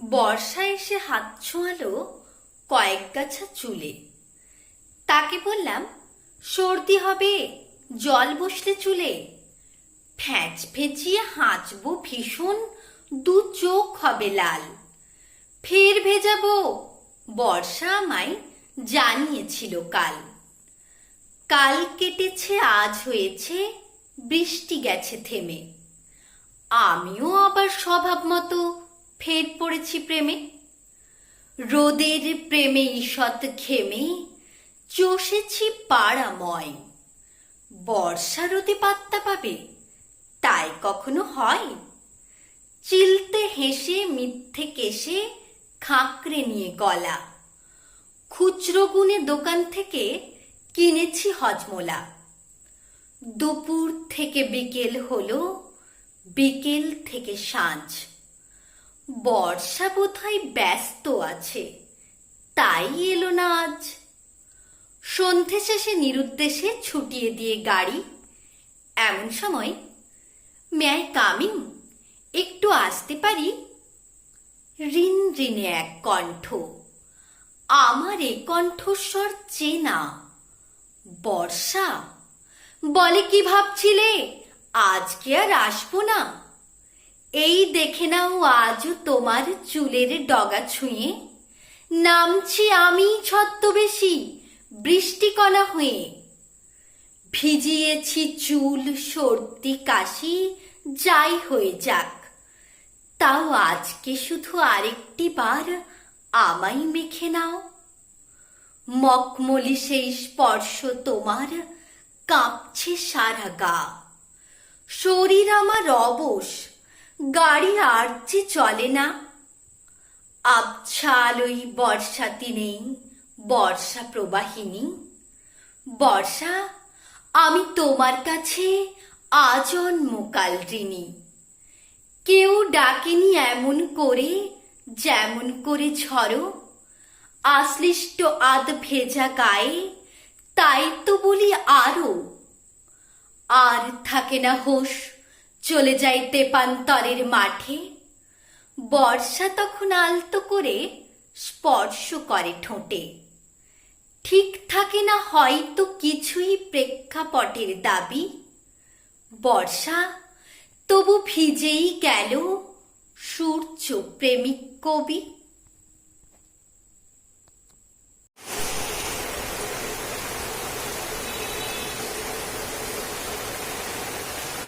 বর্ষা এসে হাত ছোঁয়ালো কয়েক গাছা চুলে। তাকে বললাম, সর্দি হবে, জল বসলে চুলে। ফ্যাঁচ ফেঁচিয়ে হাঁচবো ভীষণ, দু চোখ হবে লাল। ফের ভেজাবো, বর্ষা আমায় জানিয়েছিল কাল। কাল কেটেছে, আজ হয়েছে, বৃষ্টি গেছে থেমে। আমিও আবার স্বভাব মতো ফের পড়েছি প্রেমে। রোদের প্রেমে ঈষৎ ঘেমে চষেছি পাড়াময়। বর্ষা রোদে পাত্তা পাবে, তাই কখনো হয়? চিলতে হেসে মিথ্যে কেশে খাঁকড়ে নিয়ে গলা। খুচরো গুনে দোকান থেকে কিনেছি হজমোলা। দুপুর থেকে বিকেল হলো, বিকেল থেকে সাঁঝ। বর্ষা বোধহয় ব্যস্ত আছে, তাই এলো না আজ। সন্ধে শেষে নিরুদ্দেশে ছুটিয়ে দিয়ে গাড়ি। এমন সময়, মে আই কামিং, একটু আসতে পারি? রিন রিনে এক কণ্ঠ। আমার এই কণ্ঠস্বর চেনা। বর্ষা বলে, কি ভাবছিলে আজকে আর আসবো না? এই দেখে নাও আজও তোমার চুলের ডগা ছুঁয়ে নামছি আমি ছদ্মবেশী বৃষ্টিকণা হয়ে। ভিজিয়েছি চুল, সর্দি কাশি যাই হয়ে যাক, তাও আজকে শুধু আরেকটি বার আমায় মেখে নাও। মখমলি সেই স্পর্শ তোমার, কাঁপছে সারা গা। শরীর আমার অবশ, গাড়ি আর যে চলে না। আবছা আলোই বর্ষাতি নেই, বর্ষা প্রবাহিনী। বর্ষা, আমি তোমার কাছে আজন্মকাল ঋণী। কেউ ডাকেনি এমন করে, যেমন করে ঝড়ো। আশ্লিষ্ট আধ ভেজা গায়ে, তাই তো বলি আরো। আর থাকে না হোশ, চলে যাই তেপান্তরের মাঠে। বর্ষা তখন আলতো করে স্পর্শ করে ঠোঁটে। ঠিক থাকে না হয়তো কিছুই প্রেক্ষাপটের দাবি। বর্ষা তবু ভিজেই গেল সূর্য প্রেমিক কবি।